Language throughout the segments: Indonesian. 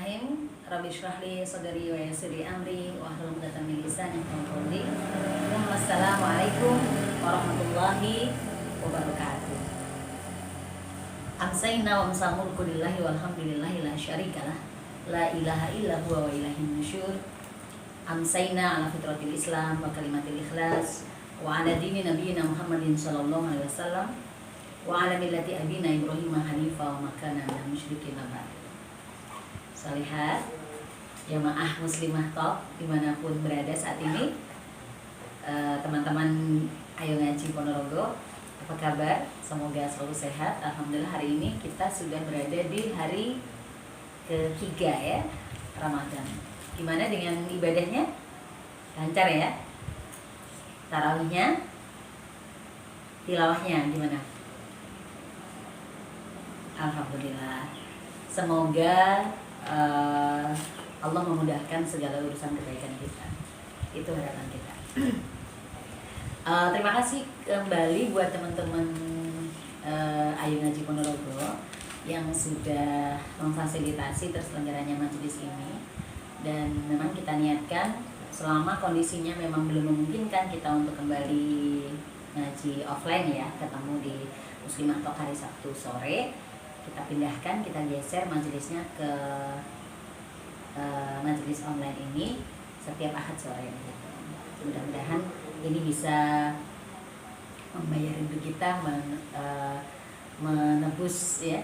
Bismillahirrahmanirrahim. Rabbi shrah li sadri wa yassir li amri wa hlul 'uqdatam min lisani yafqahu qawli. Assalamualaikum warahmatullahi wabarakatuh. Amsayna wa amsal mulku lillahi walhamdulillahi la syarikalah. La ilaha illa huwa wa ilaihin nusyur. Amsayna ala fitratil Islam wa kalimatil ikhlas wa ala dini nabiyina Muhammadin sallallahu alaihi wasallam wa ala millati abina Ibrahim hanifa wa makana minal musyrikin. Salihat jamaah muslimah top dimanapun berada saat ini, teman-teman Ayo Ngaji Ponorogo, apa kabar? Semoga selalu sehat. Alhamdulillah, hari ini kita sudah berada di hari ketiga ya Ramadan. Gimana dengan ibadahnya? Lancar ya? Tarawihnya, tilawahnya gimana? Alhamdulillah. Semoga Allah memudahkan segala urusan kebaikan kita. Itu harapan kita. Terima kasih kembali buat teman-teman Ayo Ngaji Ponorogo yang sudah memfasilitasi terselenggaranya majelis ini. Dan memang kita niatkan selama kondisinya memang belum memungkinkan kita untuk kembali ngaji offline ya, ketemu di Muslimah Talk hari Sabtu sore, kita pindahkan, kita geser majelisnya ke majelis online ini setiap Ahad sore. Mudah-mudahan ini bisa membayar rindu kita, menebus ya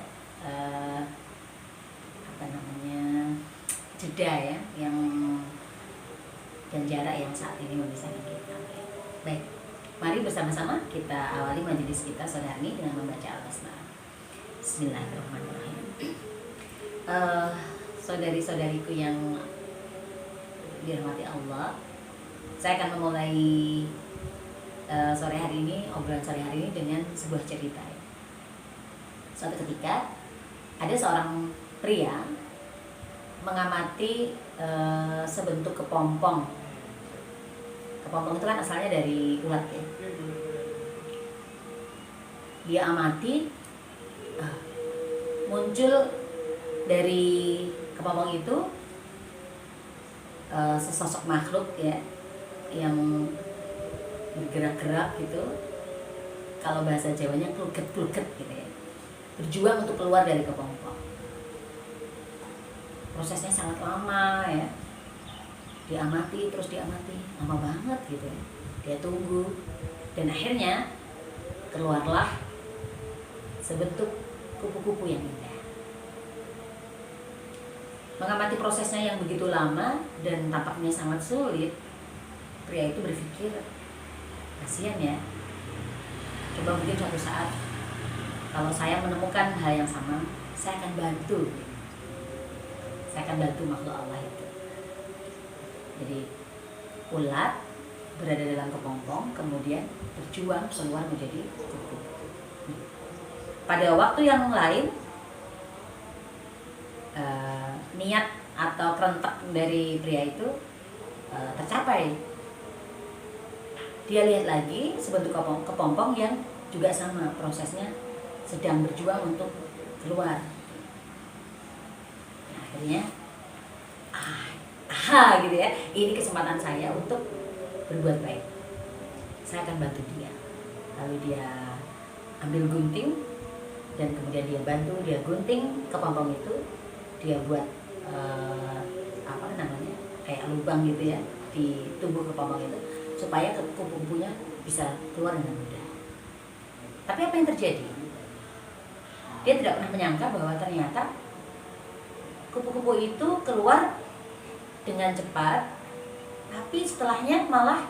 jeda ya yang dan jarak yang saat ini memisahkan kita. Baik, mari bersama-sama kita awali majelis kita sore hari ini dengan membaca Al-Basmalah. Bismillahirrahmanirrahim. Saudari-saudariku yang dirahmati Allah, saya akan memulai sore hari ini, obrolan sore hari ini dengan sebuah cerita. Suatu ketika ada seorang pria mengamati sebentuk kepompong. Kepompong itu kan asalnya dari ulat ya. Dia amati, muncul dari kepompong itu sesosok makhluk ya yang bergerak-gerak gitu. Kalau bahasa Jawanya kluket-kluket gitu ya. Berjuang untuk keluar dari kepompong. Prosesnya sangat lama ya. Diamati, terus diamati, lama banget gitu ya. Dia tunggu dan akhirnya keluarlah sebentuk kupu-kupu yang indah. Mengamati prosesnya yang begitu lama dan tampaknya sangat sulit, pria itu berpikir, kasihan ya, coba mungkin suatu saat kalau saya menemukan hal yang sama, saya akan bantu. Saya akan bantu makhluk Allah itu. Jadi ulat berada dalam kepompong, kemudian berjuang keluar menjadi kupu. Pada waktu yang lain, niat atau kerentak dari pria itu tercapai. Dia lihat lagi sebentuk kepompong yang juga sama prosesnya, sedang berjuang untuk keluar. Nah, akhirnya gitu ya, ini kesempatan saya untuk berbuat baik. Saya akan bantu dia. Lalu dia ambil gunting dan kemudian dia bantu, dia gunting kepompong itu, dia buat kayak lubang gitu ya di tubuh kepompong itu supaya kupu-kupunya bisa keluar dengan mudah. Tapi apa yang terjadi? Dia tidak pernah menyangka bahwa ternyata kupu-kupu itu keluar dengan cepat, tapi setelahnya malah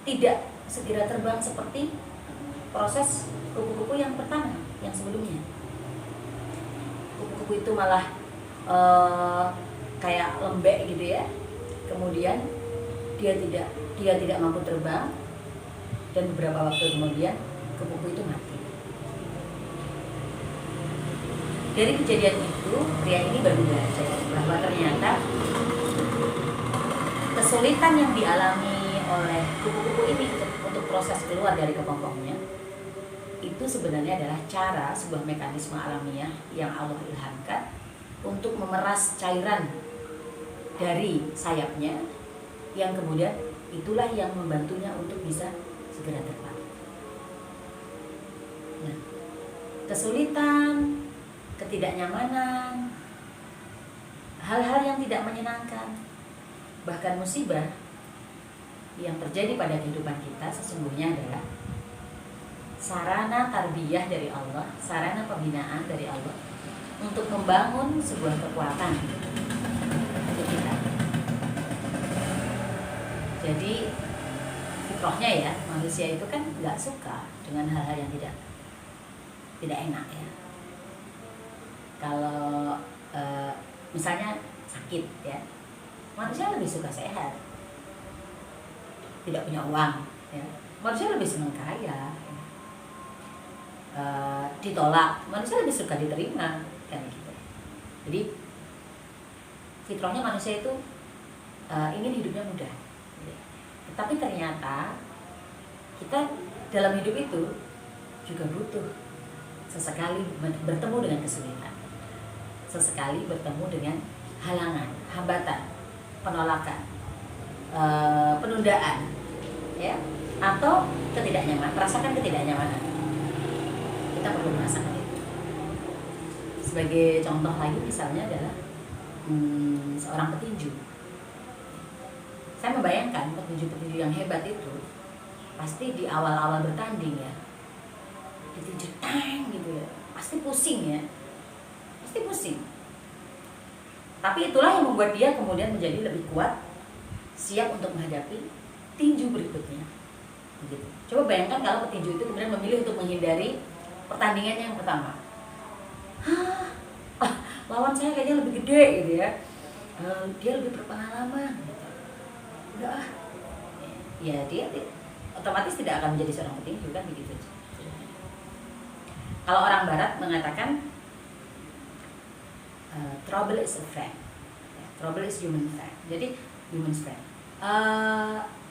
tidak segera terbang seperti proses kupu-kupu yang pertama, yang sebelumnya. Kupu-kupu itu malah kayak lembek gitu ya. Kemudian dia tidak mampu terbang, dan beberapa waktu kemudian kupu-kupu itu mati. Dari kejadian itu, pria ini baru belajar bahwa ternyata kesulitan yang dialami oleh kupu-kupu ini untuk proses keluar dari kepompongnya itu sebenarnya adalah cara, sebuah mekanisme alamiah yang Allah ilhamkan untuk memeras cairan dari sayapnya, yang kemudian itulah yang membantunya untuk bisa segera terbang. Nah, kesulitan, ketidaknyamanan, hal-hal yang tidak menyenangkan, bahkan musibah yang terjadi pada kehidupan kita sesungguhnya adalah sarana tarbiyah dari Allah, sarana pembinaan dari Allah untuk membangun sebuah kekuatan untuk kita. Jadi fitrahnya ya, manusia itu kan nggak suka dengan hal-hal yang tidak enak ya. Kalau misalnya sakit ya, manusia lebih suka sehat, tidak punya uang ya. Manusia lebih senang kaya ya. Ditolak, manusia lebih suka diterima kan gitu. Jadi fitrahnya manusia itu ingin hidupnya mudah. Tapi ternyata kita dalam hidup itu juga butuh sesekali bertemu dengan kesulitan, sesekali bertemu dengan halangan, hambatan, penolakan, penundaan, ya, atau ketidaknyamanan, merasakan ketidaknyamanan. Kita perlu merasakan itu. Sebagai contoh lagi misalnya adalah seorang petinju. Saya membayangkan petinju-petinju yang hebat itu pasti di awal-awal bertanding ya, ditinju tang gitu ya, pasti pusing ya, pasti pusing. Tapi itulah yang membuat dia kemudian menjadi lebih kuat, siap untuk menghadapi tinju berikutnya. Begitu. Coba bayangkan kalau petinju itu kemudian memilih untuk menghindari pertandingannya yang pertama. Lawan saya kayaknya lebih gede gitu ya, dia lebih berpengalaman. Gitu. Udah ya dia otomatis tidak akan menjadi seorang petinju kan begitu. Kalau orang Barat mengatakan trouble is a friend, trouble is human friend. Jadi human friend.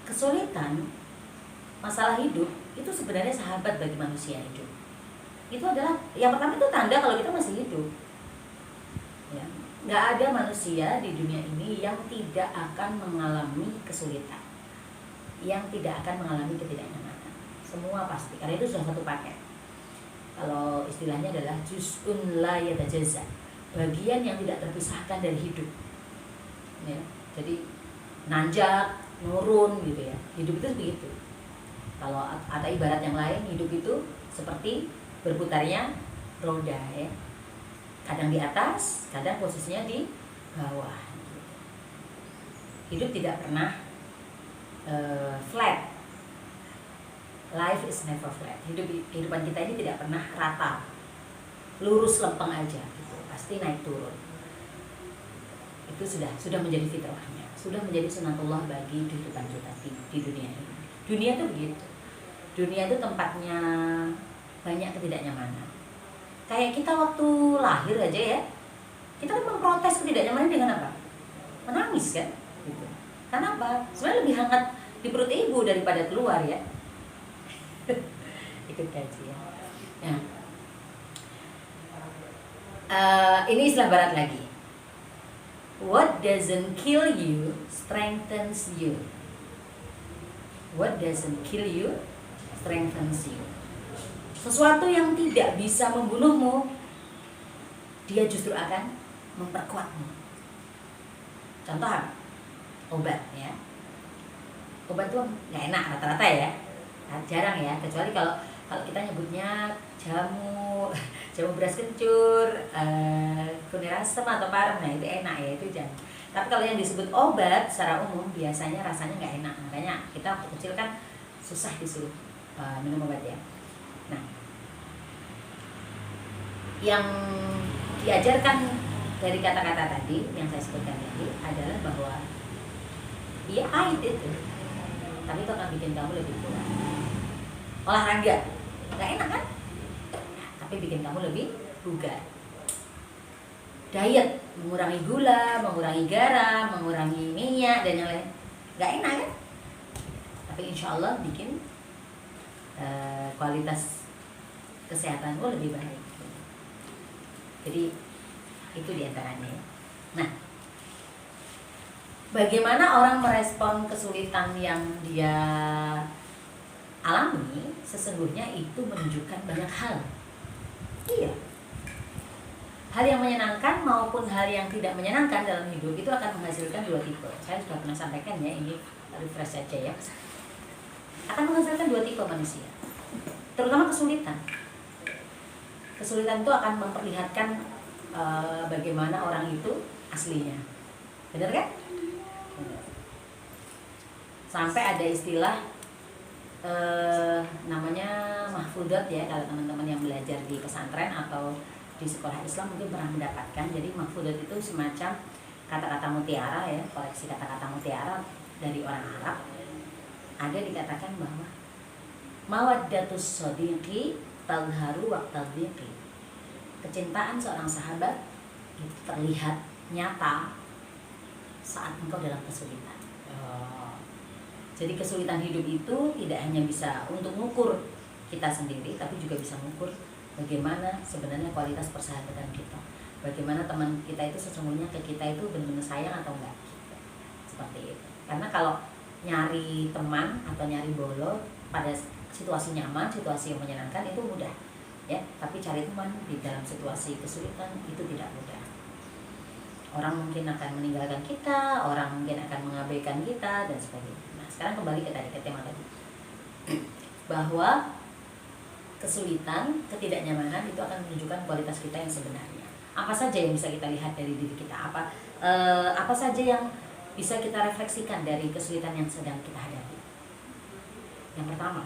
Kesulitan, masalah hidup itu sebenarnya sahabat bagi manusia hidup. Itu adalah yang pertama, itu tanda kalau kita masih hidup. Ya, nggak ada manusia di dunia ini yang tidak akan mengalami kesulitan, yang tidak akan mengalami ketidaknyamanan. Semua pasti, karena itu sudah satu paket. Kalau istilahnya adalah juz'un la yatajazza, bagian yang tidak terpisahkan dari hidup. Ya, jadi nanjak, nurun gitu ya. Hidup itu begitu. Kalau ada ibarat yang lain, hidup itu seperti berputarnya roda ya. Kadang di atas, kadang posisinya di bawah. Hidup tidak pernah flat. Life is never flat. Kehidupan kita ini tidak pernah rata, lurus lempeng aja gitu. Pasti naik turun. Itu sudah menjadi fitrahnya, sudah menjadi sunatullah bagi kehidupan kita di dunia ini. Dunia itu begitu. Dunia itu tempatnya banyak ketidaknyamanan. Kayak kita waktu lahir aja ya, kita kan memprotes ketidaknyamanan dengan apa? Menangis kan? Gitu. Karena apa? Sebenarnya lebih hangat di perut ibu daripada keluar ya. Ikut kaji ya. Nah, ini istilah Barat lagi. What doesn't kill you strengthens you. What doesn't kill you strengthens you. Sesuatu yang tidak bisa membunuhmu, dia justru akan memperkuatmu. Contoh apa? Obat ya. Obat itu nggak enak rata-rata ya, jarang ya. Kecuali kalau kita nyebutnya jamu beras kencur, kunirasem atau parem, nah itu enak ya, itu jangan. Tapi kalau yang disebut obat secara umum biasanya rasanya nggak enak. Makanya kita waktu kecil kan susah disuruh minum obat ya. Nah, yang diajarkan dari kata-kata tadi yang saya sebutkan tadi adalah bahwa dia pahit itu, tapi itu akan bikin kamu lebih kuat. Olahraga nggak enak kan? Nah, tapi bikin kamu lebih bugar. Diet mengurangi gula, mengurangi garam, mengurangi minyak dan yang lain, nggak enak kan? Tapi insya Allah bikin kualitas kesehatanmu lebih baik. Jadi itu diantaranya. Nah, bagaimana orang merespon kesulitan yang dia alami, sesungguhnya itu menunjukkan banyak hal. Iya. Hal yang menyenangkan maupun hal yang tidak menyenangkan dalam hidup itu akan menghasilkan dua tipe. Saya sudah pernah sampaikan ya, ini refresh aja ya. Akan menghasilkan dua tipe manusia. Terutama kesulitan. Kesulitan itu akan memperlihatkan bagaimana orang itu aslinya. Benar kan? Sampai ada istilah namanya mahfudat ya, kalau teman-teman yang belajar di pesantren atau di sekolah Islam mungkin pernah mendapatkan. Jadi mahfudat itu semacam kata-kata mutiara ya, koleksi kata-kata mutiara dari orang Arab. Ada dikatakan bahwa mawaddatus shodiqi tadharu waqtal dhiqi. Kecintaan seorang sahabat itu terlihat nyata saat engkau dalam kesulitan. Jadi kesulitan hidup itu tidak hanya bisa untuk mengukur kita sendiri, tapi juga bisa mengukur bagaimana sebenarnya kualitas persahabatan kita. Bagaimana teman kita itu sesungguhnya ke kita itu benar-benar sayang atau enggak. Seperti itu. Karena kalau nyari teman atau nyari bolo pada situasi nyaman, situasi yang menyenangkan itu mudah. Ya, tapi cari teman di dalam situasi kesulitan itu tidak mudah. Orang mungkin akan meninggalkan kita, orang mungkin akan mengabaikan kita dan sebagainya. Nah, sekarang kembali ke tema tadi. Bahwa kesulitan, ketidaknyamanan itu akan menunjukkan kualitas kita yang sebenarnya. Apa saja yang bisa kita lihat dari diri kita? Apa saja yang bisa kita refleksikan dari kesulitan yang sedang kita hadapi? Yang pertama,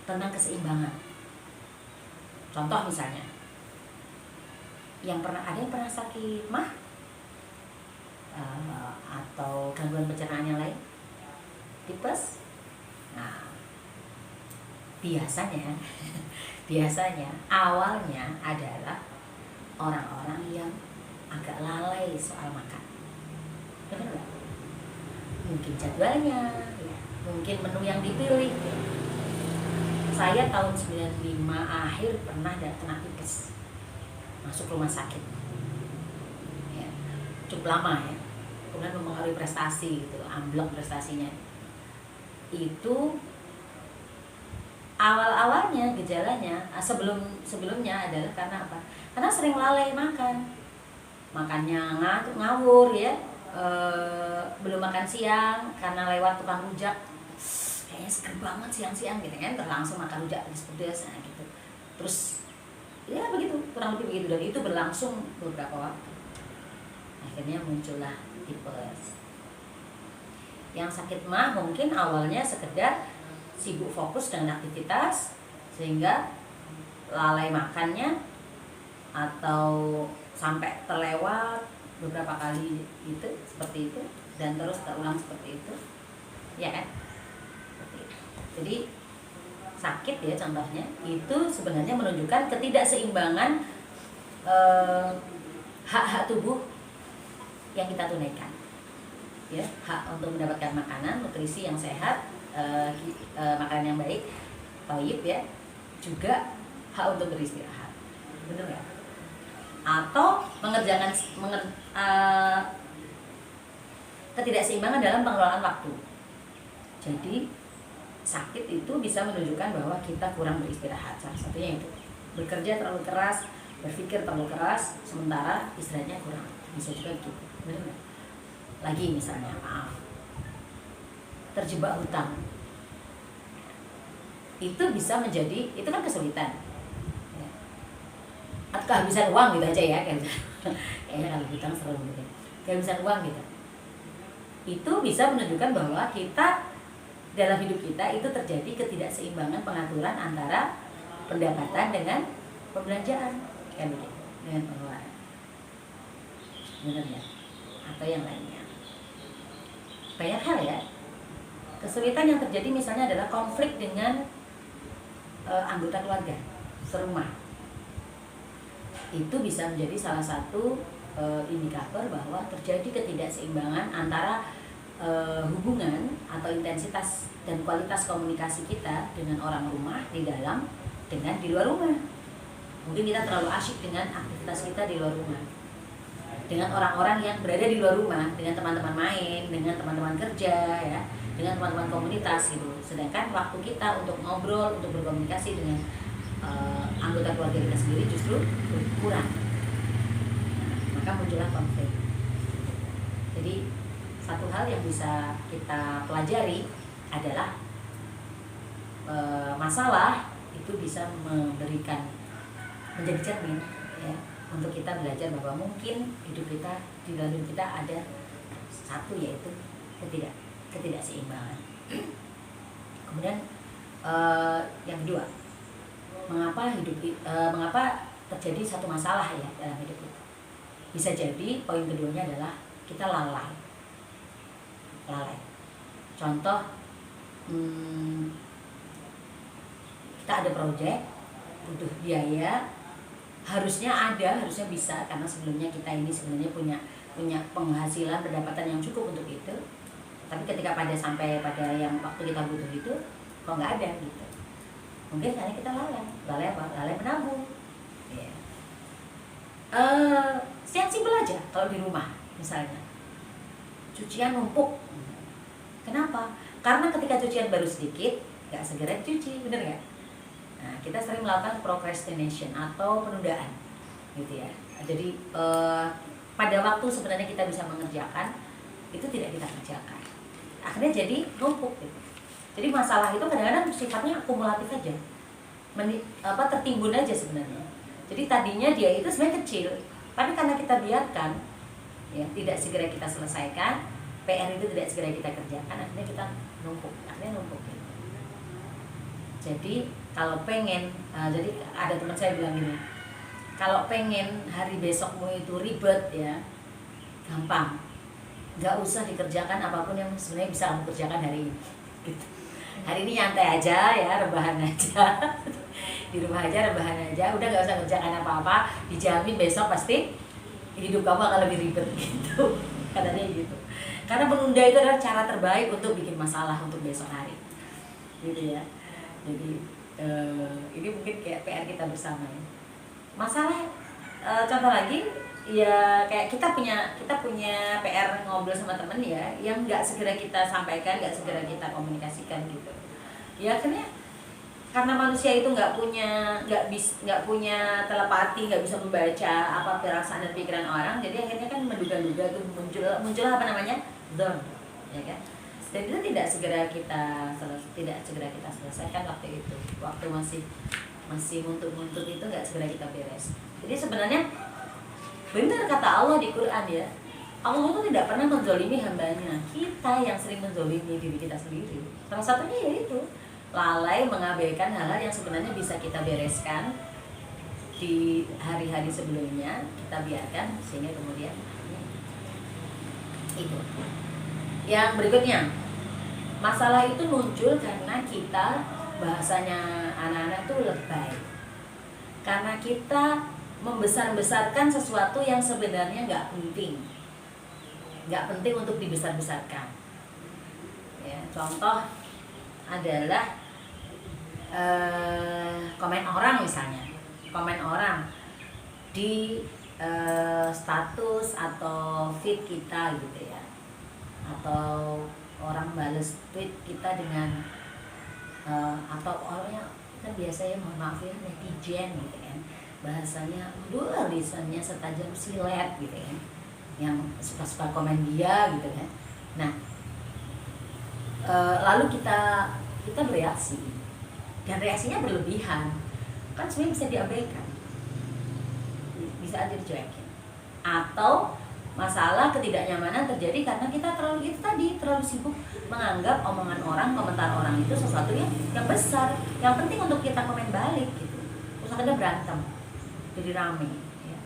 tentang keseimbangan. Contoh misalnya, ada yang pernah sakit mah atau gangguan pencernaan yang lain, tipes. Nah, biasanya awalnya adalah orang-orang yang agak lalai soal makan. Benar nggak? Mungkin jadwalnya, ya. Mungkin menu yang dipilih. Ya. Saya tahun 95 akhir pernah kena tipes, masuk rumah sakit. Ya, cukup lama ya. Kemudian mempengaruhi prestasi gitu, amblok prestasinya. Itu awal-awalnya gejalanya sebelumnya adalah karena apa? Karena sering lalai makan. Makannya ngawur ya. Belum makan siang karena lewat tukang rujak. Kayaknya seger banget siang-siang gitu kan, terus langsung makan rujak pedes-pedes nah, gitu. Terus ya begitu, kurang lebih begitu, dan itu berlangsung beberapa waktu. Akhirnya muncullah tipes. Yang sakit mah mungkin awalnya sekedar sibuk fokus dengan aktivitas sehingga lalai makannya atau sampai terlewat beberapa kali itu seperti itu dan terus terulang seperti itu, ya kan? Jadi sakit ya contohnya itu sebenarnya menunjukkan ketidakseimbangan hak-hak tubuh yang kita tunaikan. Ya, hak untuk mendapatkan makanan, nutrisi yang sehat, makanan yang baik, thayyib ya, juga hak untuk beristirahat. Benar ya? Atau mengerjakan ketidakseimbangan dalam pengelolaan waktu. Jadi sakit itu bisa menunjukkan bahwa kita kurang beristirahat. Salah satunya itu bekerja terlalu keras, berpikir terlalu keras, sementara istirahatnya kurang. Bisa juga gitu. Benar nggak? Lagi misalnya terjebak hutang, itu bisa menjadi, itu kan kesulitan ya. Atau kehabisan uang gitu aja ya kan. Kayaknya kalau hutang serem gitu, kehabisan uang gitu. Itu bisa menunjukkan bahwa kita dalam hidup kita itu terjadi ketidakseimbangan pengaturan antara pendapatan dengan pembelanjaan, kan begitu, dengan pengeluaran. Benar ya? Atau yang lainnya. Banyak hal ya. Kesulitan yang terjadi misalnya adalah konflik dengan anggota keluarga serumah. Itu bisa menjadi salah satu indikator bahwa terjadi ketidakseimbangan antara hubungan atau intensitas dan kualitas komunikasi kita dengan orang rumah di dalam dengan di luar rumah. Mungkin kita terlalu asyik dengan aktivitas kita di luar rumah. dengan orang-orang yang berada di luar rumah, dengan teman-teman main, dengan teman-teman kerja, ya, dengan teman-teman komunitas gitu. Sedangkan waktu kita untuk ngobrol, untuk berkomunikasi dengan anggota keluarga kita sendiri justru kurang. Maka muncullah konflik. Jadi satu hal yang bisa kita pelajari adalah masalah itu bisa menjadi cermin, ya, untuk kita belajar bahwa mungkin di dalam hidup kita ada satu, yaitu ketidakseimbangan. Kemudian yang kedua, mengapa terjadi satu masalah ya dalam hidup kita? Bisa jadi poin keduanya adalah kita lalai. Contoh, kita ada proyek, butuh biaya, harusnya bisa, karena sebelumnya kita ini sebenarnya punya penghasilan, pendapatan yang cukup untuk itu. Tapi ketika sampai pada yang waktu kita butuh itu, kok nggak ada gitu. Mungkin karena kita lalai apa? Lalai menabung. Ya. Yang simpel aja, kalau di rumah misalnya, cucian numpuk. Kenapa? Karena ketika cucian baru sedikit, nggak segera cuci, bener nggak? Nah, kita sering melakukan procrastination atau penundaan, gitu ya. Jadi pada waktu sebenarnya kita bisa mengerjakan, itu tidak kita kerjakan. Akhirnya jadi numpuk, gitu. Jadi masalah itu kadang-kadang sifatnya akumulatif aja, tertimbun aja sebenarnya. Jadi tadinya dia itu sebenarnya kecil, tapi karena kita biarkan, ya, tidak segera kita selesaikan, PR itu tidak segera kita kerjakan, akhirnya kita numpuk, gitu. Jadi kalau pengen, jadi ada teman saya bilang gini, kalau pengen hari besokmu itu ribet, ya, gampang, nggak usah dikerjakan apapun yang sebenarnya bisa kamu kerjakan hari ini. Gitu. Hari ini nyantai aja, ya, rebahan aja, di rumah aja, rebahan aja, udah nggak usah kerjakan apa-apa, dijamin besok pasti hidup kamu akan lebih ribet, gitu. Katanya gitu. Karena menunda itu adalah cara terbaik untuk bikin masalah untuk besok hari, gitu ya. Jadi ini mungkin kayak PR kita bersama, ya. Masalah, contoh lagi, ya kayak kita punya PR ngobrol sama temen, ya, yang nggak segera kita sampaikan, nggak segera kita komunikasikan, gitu. Ya akhirnya karena manusia itu nggak punya telepati, nggak bisa membaca apa perasaan dan pikiran orang, jadi akhirnya kan menduga-duga tuh muncul apa namanya, zone, ya kan. Dan itu tidak segera kita selesaikan waktu itu, waktu masih muntut itu nggak segera kita beres. Jadi sebenarnya benar kata Allah di Quran, ya, Allah itu tidak pernah menzolimi hambanya, kita yang sering menzolimi diri kita sendiri. Salah satunya yaitu lalai, mengabaikan hal-hal yang sebenarnya bisa kita bereskan di hari-hari sebelumnya, kita biarkan sehingga kemudian itu. Yang berikutnya, masalah itu muncul karena kita, bahasanya anak-anak itu lebay, karena kita membesar-besarkan sesuatu yang sebenarnya nggak penting untuk dibesar-besarkan, ya. Contoh adalah komen orang, misalnya komen orang di status atau feed kita, gitu ya, atau orang bales tweet kita dengan atau orangnya kan biasanya, mohon maaf ya, netizen, gitu kan, bahasanya lisannya setajam silet, gitu kan, yang suka-suka komen dia, gitu kan. Nah, lalu kita bereaksi, dan reaksinya berlebihan, kan sebenarnya bisa diabaikan, bisa aja dicuekin. Atau masalah ketidaknyamanan terjadi karena kita terlalu sibuk menganggap omongan orang, komentar orang itu sesuatu yang besar, yang penting untuk kita komen balik, gitu. Terus akhirnya berantem, jadi rame, ya.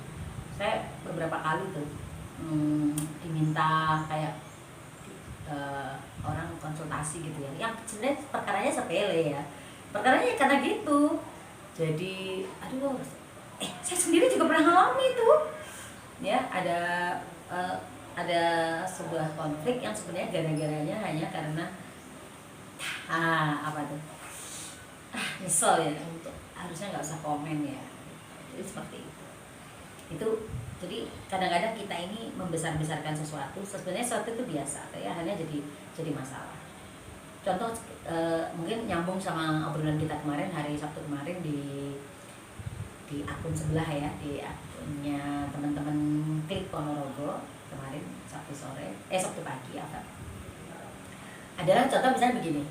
Saya beberapa kali tuh diminta kayak orang konsultasi, gitu ya, yang sebenarnya perkaranya sepele, ya, perkaranya karena gitu. Jadi saya sendiri juga pernah ngalami itu, ya. Ada sebuah konflik yang sebenarnya gara-garanya hanya karena nyesel, ya, untuk harusnya nggak usah komen, ya. Jadi seperti itu Jadi kadang-kadang kita ini membesar-besarkan sesuatu, sebenarnya sesuatu itu biasa, tapi akhirnya jadi masalah. Contoh mungkin nyambung sama obrolan kita kemarin hari Sabtu kemarin di akun sebelah ya, di akunnya teman-teman Klik Ponorogo kemarin Sabtu pagi apa? Adalah contoh misalnya begini.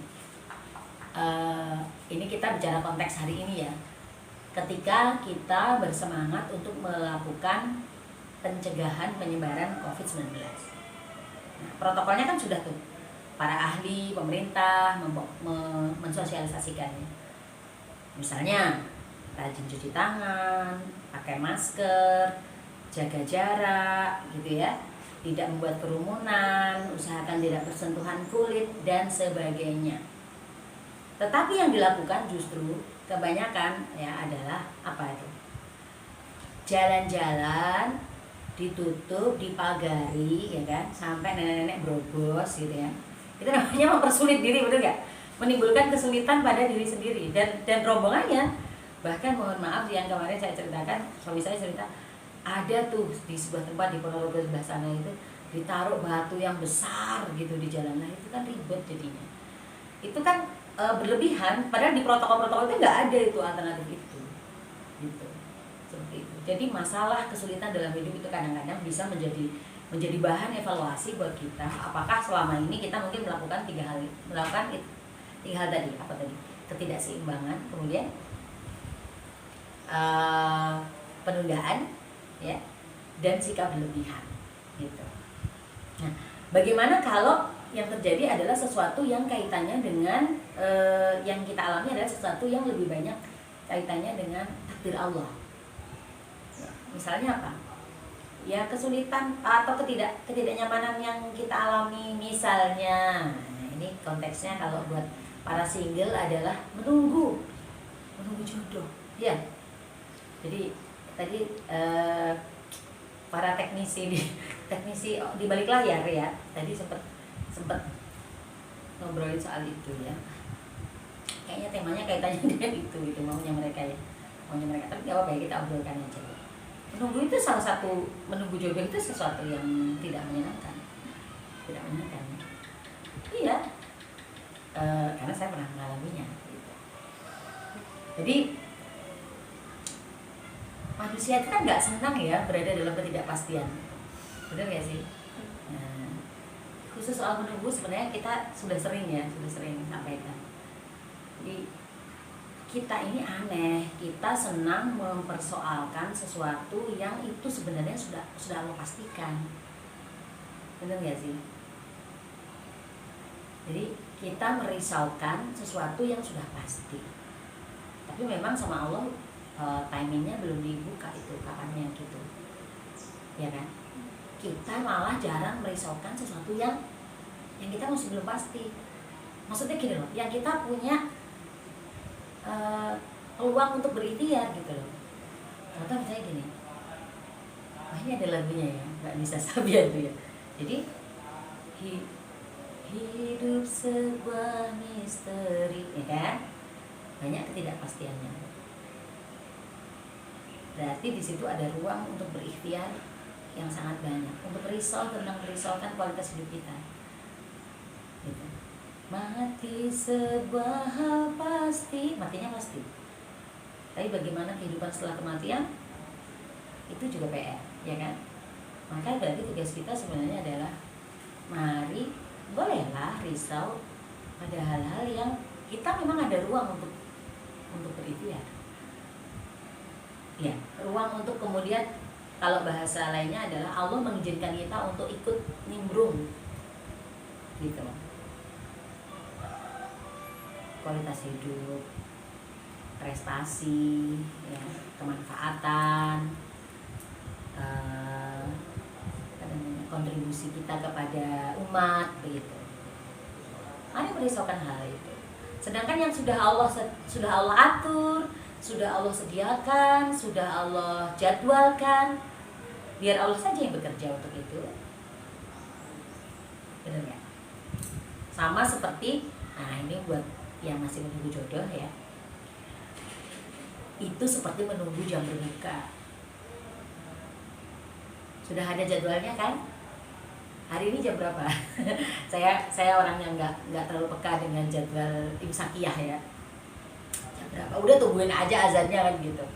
Ini kita bicara konteks hari ini ya. Ketika kita bersemangat untuk melakukan pencegahan penyebaran COVID-19. Nah, protokolnya kan sudah tuh. Para ahli, pemerintah mensosialisasikannya. Misalnya, rajin cuci tangan, pakai masker, jaga jarak, gitu ya. Tidak membuat kerumunan, usahakan tidak bersentuhan kulit, dan sebagainya. Tetapi yang dilakukan justru kebanyakan ya adalah apa itu? Jalan-jalan ditutup, dipagari, ya kan, sampai nenek-nenek berobos gitu ya. Itu namanya mempersulit diri, betul nggak? Menimbulkan kesulitan pada diri sendiri dan rombongannya. Bahkan mohon maaf yang kemarin saya ceritakan, suami saya cerita, ada tuh di sebuah tempat di Ponorogo sebelah sana itu ditaruh batu yang besar gitu di jalan. Nah itu kan ribet jadinya. Itu kan berlebihan, padahal di protokol-protokol itu nggak ada itu alternatif itu, gitu. Seperti itu. Jadi masalah kesulitan dalam hidup itu kadang-kadang bisa menjadi bahan evaluasi buat kita. Apakah selama ini kita mungkin melakukan tiga hal tadi, apa tadi? Ketidakseimbangan, kemudian penundaan, ya, dan sikap berlebihan, gitu. Nah, bagaimana kalau yang terjadi adalah sesuatu yang kaitannya dengan yang kita alami adalah sesuatu yang lebih banyak kaitannya dengan takdir Allah. Misalnya apa? Ya kesulitan atau ketidaknyamanan yang kita alami misalnya. Nah, ini konteksnya kalau buat para single adalah menunggu jodoh. Ya. Jadi tadi para teknisi di balik layar ya. Tadi sempat ngobrolin soal itu ya. Kayaknya temanya kaitannya dengan itu maunya mereka. Tapi nggak apa-apa ya, kita obrolkan aja. Menunggu itu salah satu, menunggu jodoh itu sesuatu yang tidak menyenangkan. Iya. Karena saya pernah mengalaminya. Gitu. Jadi manusia itu kan nggak senang ya berada dalam ketidakpastian. Benar nggak sih? Nah, khusus soal menunggu sebenarnya kita sudah sering sampaikan. Jadi kita ini aneh, kita senang mempersoalkan sesuatu yang itu sebenarnya sudah Allah pastikan. Benar nggak sih? Jadi kita merisaukan sesuatu yang sudah pasti. Tapi memang sama Allah timingnya belum dibuka itu kapannya gitu, ya kan? Kita malah jarang merisaukan sesuatu yang kita masih belum pasti. Maksudnya gini loh, yang kita punya peluang untuk berikhtiar gitu loh. Contoh misalnya gini, ini ada lagunya ya, nggak bisa Sabian tuh ya. Jadi hidup sebuah misteri, ya kan? Banyak ketidakpastiannya. Berarti di situ ada ruang untuk berikhtiar yang sangat banyak, untuk merisaukan kualitas hidup kita. Gitu. Mati sebuah hal pasti, matinya pasti. Tapi bagaimana kehidupan setelah kematian? Itu juga PR, ya kan? Maka berarti tugas kita sebenarnya adalah mari bolehlah risau pada hal-hal yang kita memang ada ruang untuk berikhtiar. Ya, ruang untuk kemudian kalau bahasa lainnya adalah Allah mengizinkan kita untuk ikut nimbrung gitu. Kualitas hidup, prestasi, ya, kemanfaatan, kontribusi kita kepada umat begitu. Mari merisaukan hal itu. Sedangkan yang sudah Allah atur, sudah Allah sediakan, sudah Allah jadwalkan, biar Allah saja yang bekerja untuk itu. Benar ya? Sama seperti, nah ini buat yang masih menunggu jodoh ya, itu seperti menunggu jam berbuka. Sudah ada jadwalnya kan? Hari ini jam berapa? saya orang yang nggak terlalu peka dengan jadwal imsakiyah ya. Jam berapa? Udah tungguin aja azannya kan gitu.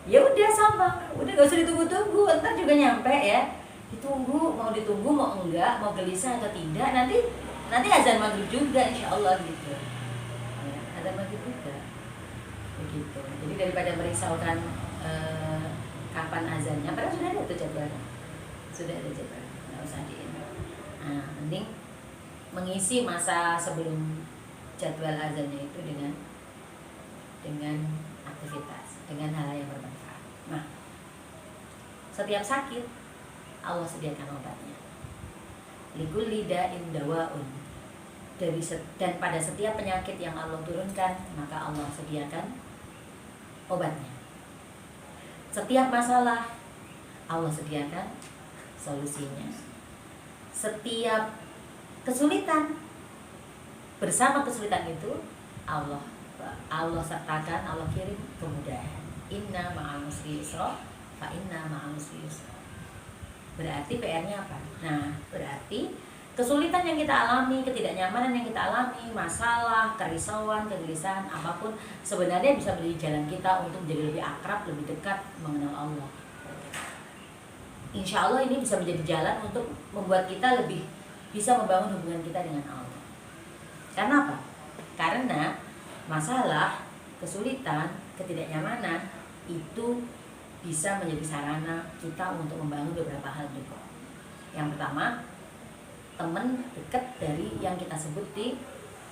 Ya udah sama, udah gak usah ditunggu-tunggu, ntar juga nyampe ya. Ditunggu, mau ditunggu mau enggak, mau gelisah atau tidak, nanti azan maghrib juga insya Allah gitu. Ya, azan maghrib juga begitu. Jadi daripada merisaukan kapan azannya, padahal sudah ada tuh jadwalnya, sudah ada jadwalnya, nggak usah ini. Nah, mending mengisi masa sebelum jadwal azannya itu dengan aktivitas, dengan hal yang bermanfaat. Nah, setiap sakit Allah sediakan obatnya. Likulli da'in dawaun. Dan pada setiap penyakit yang Allah turunkan, maka Allah sediakan obatnya. Setiap masalah Allah sediakan solusinya. Setiap kesulitan, bersama kesulitan itu Allah sertakan, Allah kirim kemudahan. Inna ma'al usri yusra, fa inna ma'al usri yusra. Berarti PR-nya apa? Nah, berarti kesulitan yang kita alami, ketidaknyamanan yang kita alami, masalah, kerisauan, kegelisahan, apapun sebenarnya bisa menjadi jalan kita untuk menjadi lebih akrab, lebih dekat mengenal Allah. Insya Allah ini bisa menjadi jalan untuk membuat kita lebih bisa membangun hubungan kita dengan Allah. Karena apa? Karena masalah, kesulitan, ketidaknyamanan itu bisa menjadi sarana kita untuk membangun beberapa hal juga. Yang pertama, teman dekat dari yang kita sebut di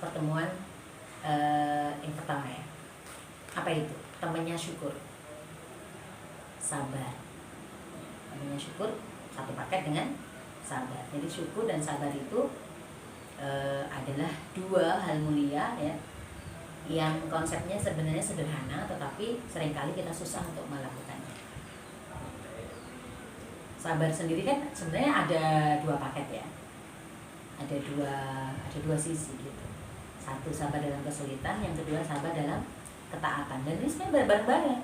pertemuan yang pertama ya. Apa itu? Temannya syukur, sabar. Temannya syukur satu paket dengan sabar. Jadi syukur dan sabar itu adalah dua hal mulia ya, yang konsepnya sebenarnya sederhana, tetapi seringkali kita susah untuk melakukannya. Sabar sendiri kan sebenarnya ada dua paket ya, ada dua sisi gitu. Satu sabar dalam kesulitan, yang kedua sabar dalam ketaatan. Dan ini sebenarnya bareng-bareng.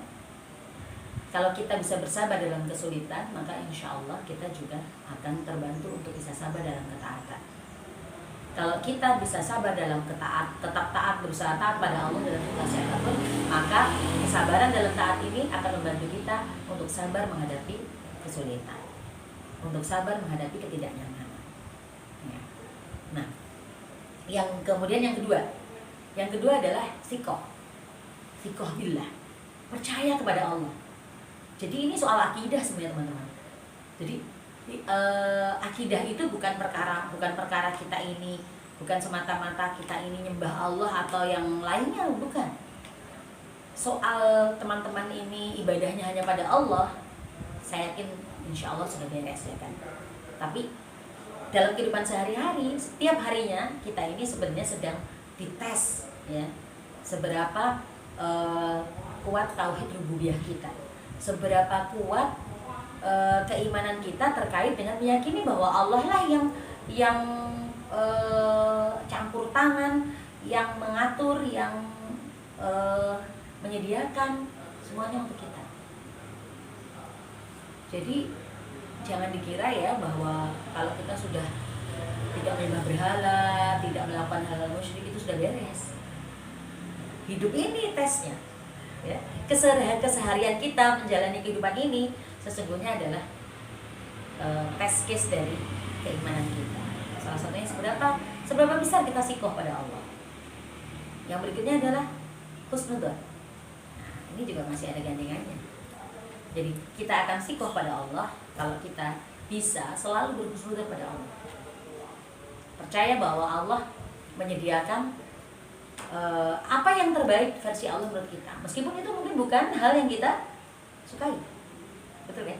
Kalau kita bisa bersabar dalam kesulitan, maka insya Allah kita juga akan terbantu untuk bisa sabar dalam ketaatan. Kalau kita bisa sabar dalam tetap taat, berusaha taat pada Allah dalam situasi apapun, maka kesabaran dalam taat ini akan membantu kita untuk sabar menghadapi kesulitan, untuk sabar menghadapi ketidaknyamanan. Ya. Nah, yang kedua adalah sikoh billah, percaya kepada Allah. Jadi ini soal akidah sebenarnya teman-teman. Jadi akidah itu bukan perkara kita ini, bukan semata-mata kita ini nyembah Allah atau yang lainnya, bukan. Soal teman-teman ini ibadahnya hanya pada Allah, saya yakin insya Allah sudah beres ya kan. Tapi dalam kehidupan sehari-hari, setiap harinya kita ini sebenarnya sedang dites ya, seberapa kuat tauhid rububiyah kita, seberapa kuat keimanan kita terkait dengan meyakini bahwa Allah lah yang campur tangan, yang mengatur, yang menyediakan semuanya untuk kita. Jadi jangan dikira ya bahwa kalau kita sudah tidak menyembah berhala, tidak melakukan hal-hal musyrik itu sudah beres. Hidup ini tesnya ya. Keseharian kita menjalani kehidupan ini sesungguhnya adalah test case dari keimanan kita. Salah satunya seberapa besar kita sikoh pada Allah. Yang berikutnya adalah husnudzon. Nah, ini juga masih ada gandengannya. Jadi kita akan sikoh pada Allah kalau kita bisa selalu berhusnudzon pada Allah. Percaya bahwa Allah menyediakan apa yang terbaik versi Allah menurut kita, meskipun itu mungkin bukan hal yang kita sukai, betul kan?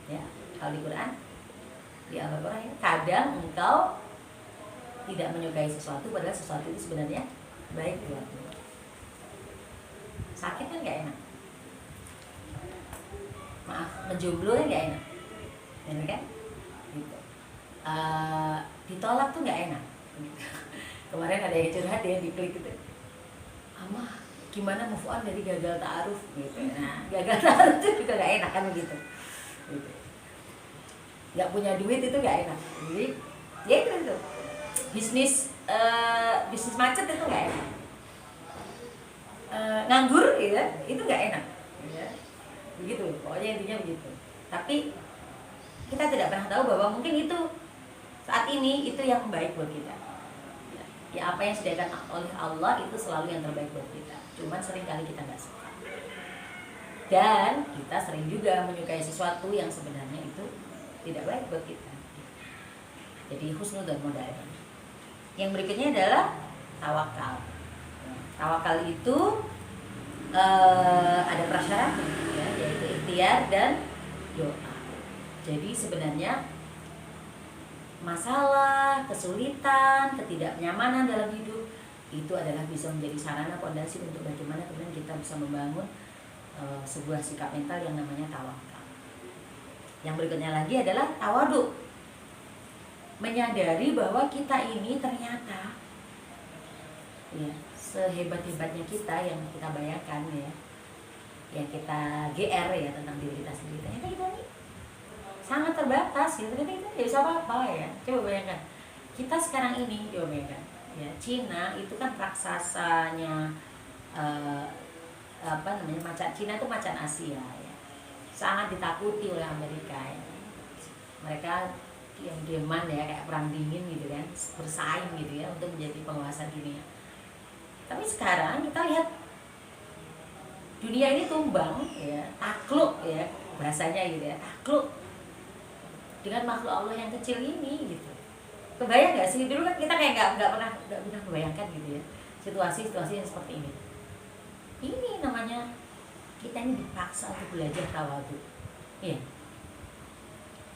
Ya, kalau di Quran, di Al-Quran ya, kadang engkau tidak menyukai sesuatu padahal sesuatu itu sebenarnya baik buatmu. Sakit kan gak enak, maaf, menjomblo kan gak enak, benar kan? Gitu. Ditolak tuh gak enak. Kemarin ada yang curhat ya di klik itu, Amah gimana move on dari gagal ta'aruf gitu. Nah, gagal ta'aruf itu juga gak enak kan begitu gitu. Nggak punya duit itu nggak enak. Jadi ya itu bisnis macet itu nggak enak. Nganggur ya, itu nggak enak ya. Begitu, pokoknya intinya begitu. Tapi kita tidak pernah tahu bahwa mungkin itu saat ini itu yang baik buat kita ya, apa yang disediakan oleh Allah itu selalu yang terbaik buat kita, cuman seringkali kita nggak suka, dan kita sering juga menyukai sesuatu yang sebenarnya itu tidak baik buat kita. Jadi husnudzon modal. Yang berikutnya adalah tawakal. Tawakal itu ada prasyaratnya ya, yaitu ikhtiar dan doa. Jadi sebenarnya masalah, kesulitan, ketidaknyamanan dalam hidup itu adalah bisa menjadi sarana fondasi untuk bagaimana kemudian kita bisa membangun sebuah sikap mental yang namanya tawakal. Yang berikutnya lagi adalah tawadu. Menyadari bahwa kita ini ternyata ya, sehebat-hebatnya kita yang kita bayangkan ya, yang kita GR ya tentang diri kita sendiri, ternyata kita ini sangat terbatas gitu, ternyata kita tidak bisa apa-apa ya. Coba bayangkan, kita sekarang ini, coba bayangkan ya, Cina itu kan raksasanya macan Cina itu macan Asia ya, sangat ditakuti oleh Amerika ya. Mereka yang geman ya, kayak perang dingin gitu kan, bersaing gitu ya untuk menjadi penguasa dunia. Tapi sekarang kita lihat dunia ini tumbang ya, takluk ya bahasanya gitu ya, takluk dengan makhluk Allah yang kecil ini gitu. Kebayang nggak sih, dulu kan kita kayak nggak pernah membayangkan gitu ya situasi yang seperti ini. Ini namanya kita ini dipaksa untuk belajar tawadu. Iya,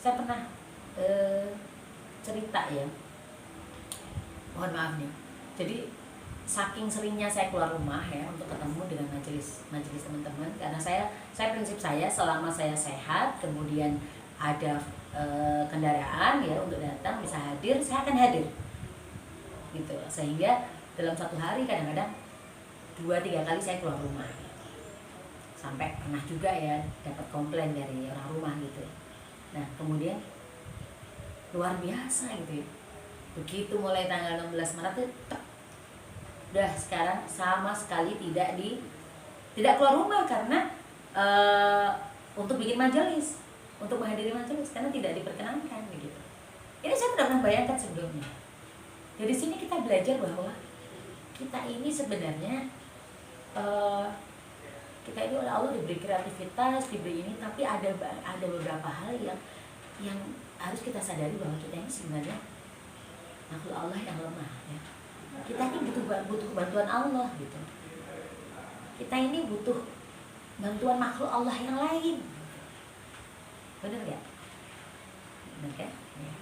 saya pernah cerita ya, mohon maaf nih. Jadi saking seringnya saya keluar rumah ya untuk ketemu dengan majelis teman-teman, karena saya prinsip saya selama saya sehat, kemudian ada kendaraan ya untuk datang bisa hadir, saya akan hadir gitu. Sehingga dalam satu hari kadang-kadang 2-3 kali saya keluar rumah, sampai pernah juga ya dapat komplain dari orang rumah gitu. Nah kemudian luar biasa gitu ya, begitu mulai tanggal 16 Maret itu udah sekarang sama sekali tidak keluar rumah karena untuk bikin majelis, untuk menghadiri majelis, karena tidak diperkenankan begitu. Ini saya tidak pernah bayangkan sebelumnya. Dari sini kita belajar bahwa kita ini sebenarnya kita ini oleh Allah diberi kreativitas, diberi ini, tapi ada beberapa hal yang harus kita sadari bahwa kita ini sebenarnya makhluk Allah yang lemah ya. Kita ini butuh bantuan Allah gitu. Kita ini butuh bantuan makhluk Allah yang lain. Benar nggak? Benar kan? Ya.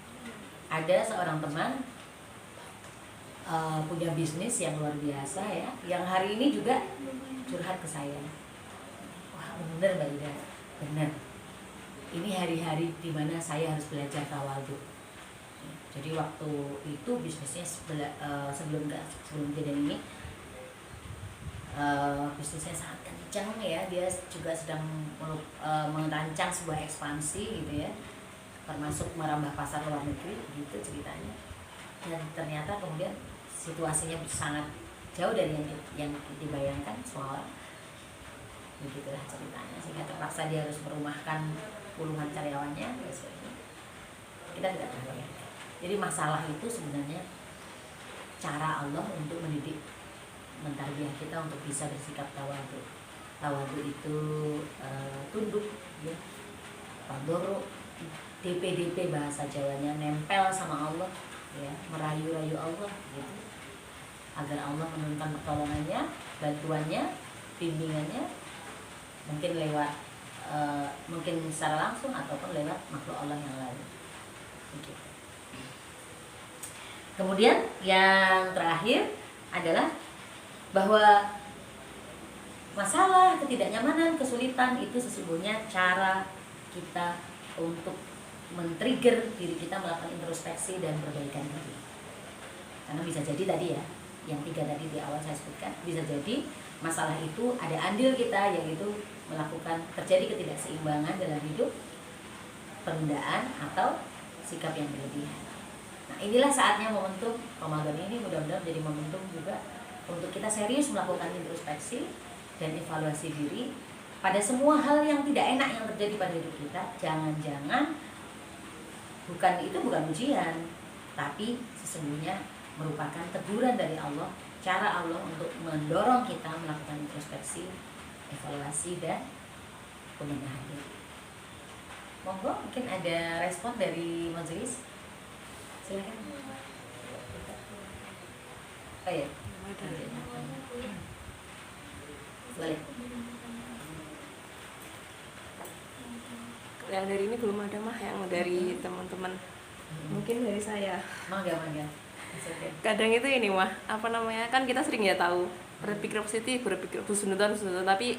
Ada seorang teman punya bisnis yang luar biasa ya, yang hari ini juga curhat ke saya. Wah benar Mbak Ida, benar. Ini hari-hari dimana saya harus belajar tawadu. Jadi waktu itu bisnisnya sebelum kejadian ini bisnisnya sangat kencang ya, dia juga sedang merancang sebuah ekspansi gitu ya, termasuk merambah pasar luar negeri gitu ceritanya. Dan ternyata kemudian situasinya sangat jauh dari yang dibayangkan semua orang. Begitulah ceritanya, sehingga terpaksa dia harus merumahkan puluhan karyawannya. Kita tidak tahu ya. Jadi masalah itu sebenarnya cara Allah untuk mendidik, mentarbiyah kita untuk bisa bersikap tawadu. Tawadu itu tunduk ya, tadoro, DP bahasa Jawanya, nempel sama Allah ya, merayu-rayu Allah gitu, agar Allah menurunkan pertolongannya, bantuannya, bimbingannya, mungkin lewat mungkin secara langsung ataupun lewat makhluk Allah yang lain gitu. Kemudian yang terakhir adalah bahwa masalah, ketidaknyamanan, kesulitan itu sesungguhnya cara kita untuk men-trigger diri kita melakukan introspeksi dan perbaikan diri. Karena bisa jadi tadi ya, yang 3 tadi di awal saya sebutkan, bisa jadi masalah itu ada andil kita, yaitu melakukan terjadi ketidakseimbangan dalam hidup, penundaan atau sikap yang berlebihan. Nah, inilah saatnya momentum Ramadan ini mudah-mudahan menjadi momentum juga untuk kita serius melakukan introspeksi dan evaluasi diri pada semua hal yang tidak enak yang terjadi pada hidup kita. Jangan-jangan bukan ujian, tapi sesungguhnya merupakan teguran dari Allah, cara Allah untuk mendorong kita melakukan introspeksi, evaluasi, dan pembenahan diri. Monggo, mungkin ada respon dari majelis. Silakan. Oh ya. Boleh. Yang dari ini belum ada mah, yang dari teman-teman. Mungkin dari saya. Mangga. Kadang itu ini mah, apa namanya? Kan kita sering ya tahu berpikir positif, berpikir husnudzon, tapi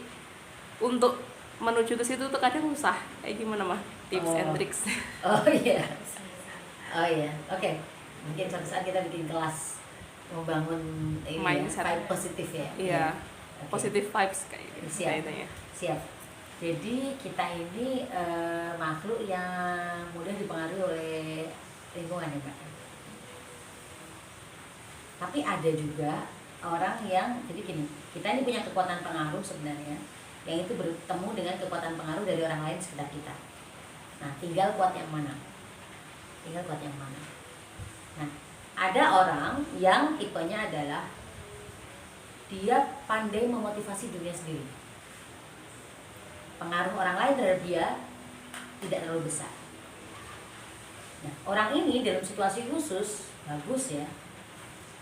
untuk menuju ke situ tuh kadang susah. Kayak gimana mah? Tips and tricks. Oh iya. Oke. Mungkin suatu saat kita bikin kelas membangun mindset vibe positif ya. Iya. Okay. Positive vibes kayak gitu. Siap. Jadi kita ini makhluk yang mudah dipengaruhi oleh lingkungan ya, Mbak. Tapi ada juga orang yang, jadi gini, kita ini punya kekuatan pengaruh sebenarnya, yang itu bertemu dengan kekuatan pengaruh dari orang lain sekitar kita. Nah, tinggal kuat yang mana. Nah, ada orang yang tipenya adalah dia pandai memotivasi dirinya sendiri. Pengaruh orang lain terhadap dia tidak terlalu besar. Nah, orang ini dalam situasi khusus bagus ya,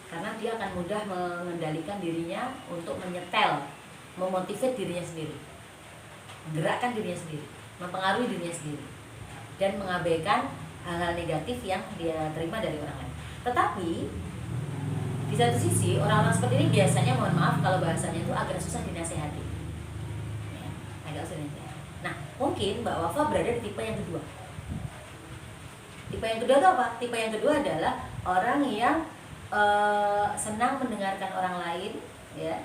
karena dia akan mudah mengendalikan dirinya untuk menyetel, memotivasi dirinya sendiri, menggerakkan dirinya sendiri, mempengaruhi dirinya sendiri, dan mengabaikan hal-hal negatif yang dia terima dari orang lain. Tetapi di satu sisi orang-orang seperti ini biasanya, mohon maaf kalau bahasanya itu agak susah dinasehati ya, agak susah dinasehati. Nah, mungkin Mbak Wafa berada di tipe yang kedua. Tipe yang kedua itu apa? Tipe yang kedua adalah orang yang senang mendengarkan orang lain ya,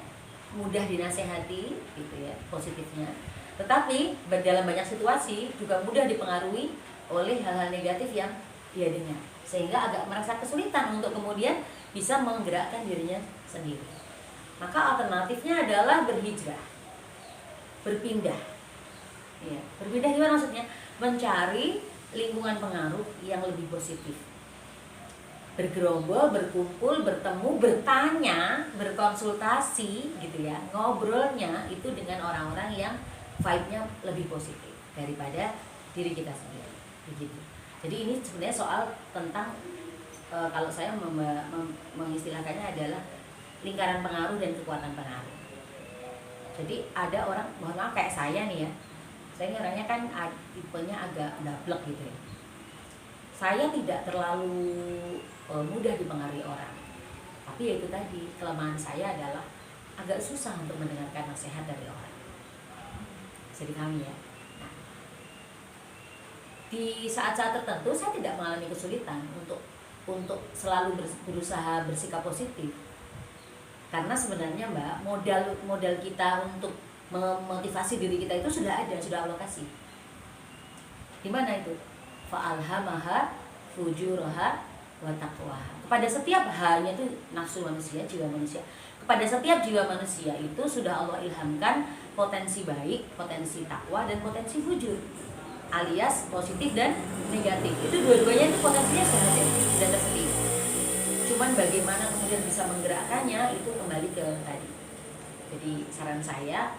mudah dinasehati gitu ya, positifnya. Tetapi dalam banyak situasi juga mudah dipengaruhi oleh hal-hal negatif yang dia dengar, sehingga agak merasa kesulitan untuk kemudian bisa menggerakkan dirinya sendiri. Maka alternatifnya adalah berhijrah, berpindah. Ya, berpindah gimana maksudnya? Mencari lingkungan pengaruh yang lebih positif. Bergerombol, berkumpul, bertemu, bertanya, berkonsultasi gitu ya. Ngobrolnya itu dengan orang-orang yang vibe-nya lebih positif daripada diri kita sendiri. Begitu. Jadi ini sebenarnya soal tentang kalau saya mengistilahkannya adalah lingkaran pengaruh dan kekuatan pengaruh. Jadi ada orang, mohon maaf kayak saya nih ya, saya ini orangnya kan tipenya agak dablek gitu ya. Saya tidak terlalu mudah dipengaruhi orang, tapi ya itu tadi, kelemahan saya adalah agak susah untuk mendengarkan nasihat dari orang. Jadi kami ya. Nah, di saat-saat tertentu saya tidak mengalami kesulitan untuk selalu berusaha bersikap positif, karena sebenarnya Mbak, modal kita untuk memotivasi diri kita itu sudah ada, sudah Allah kasih. Di mana itu? Fa'alhamaha fujuraha wa taqwaha. Kepada setiap hanya itu nafsu manusia, jiwa manusia. Kepada setiap jiwa manusia itu sudah Allah ilhamkan potensi baik, potensi takwa, dan potensi fujur, alias positif dan negatif. Itu dua-duanya itu potensinya sudah tersedia. Cuman bagaimana kemudian bisa menggerakkannya itu kembali ke tadi. Jadi saran saya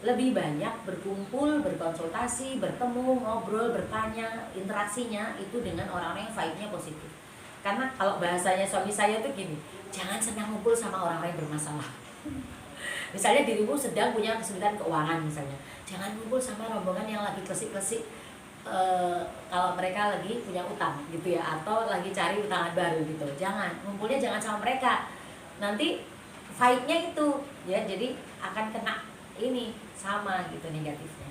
lebih banyak berkumpul, berkonsultasi, bertemu, ngobrol, bertanya, interaksinya itu dengan orang-orang yang vibe-nya positif. Karena kalau bahasanya suami saya tuh gini, jangan senang ngumpul sama orang-orang yang bermasalah. Misalnya dirimu sedang punya kesulitan keuangan misalnya, jangan ngumpul sama rombongan yang lagi klesik-klesik, kalau mereka lagi punya utang gitu ya, atau lagi cari utangan baru gitu. Ngumpulnya jangan sama mereka. Nanti vibe-nya itu ya, jadi akan kena ini sama gitu negatifnya.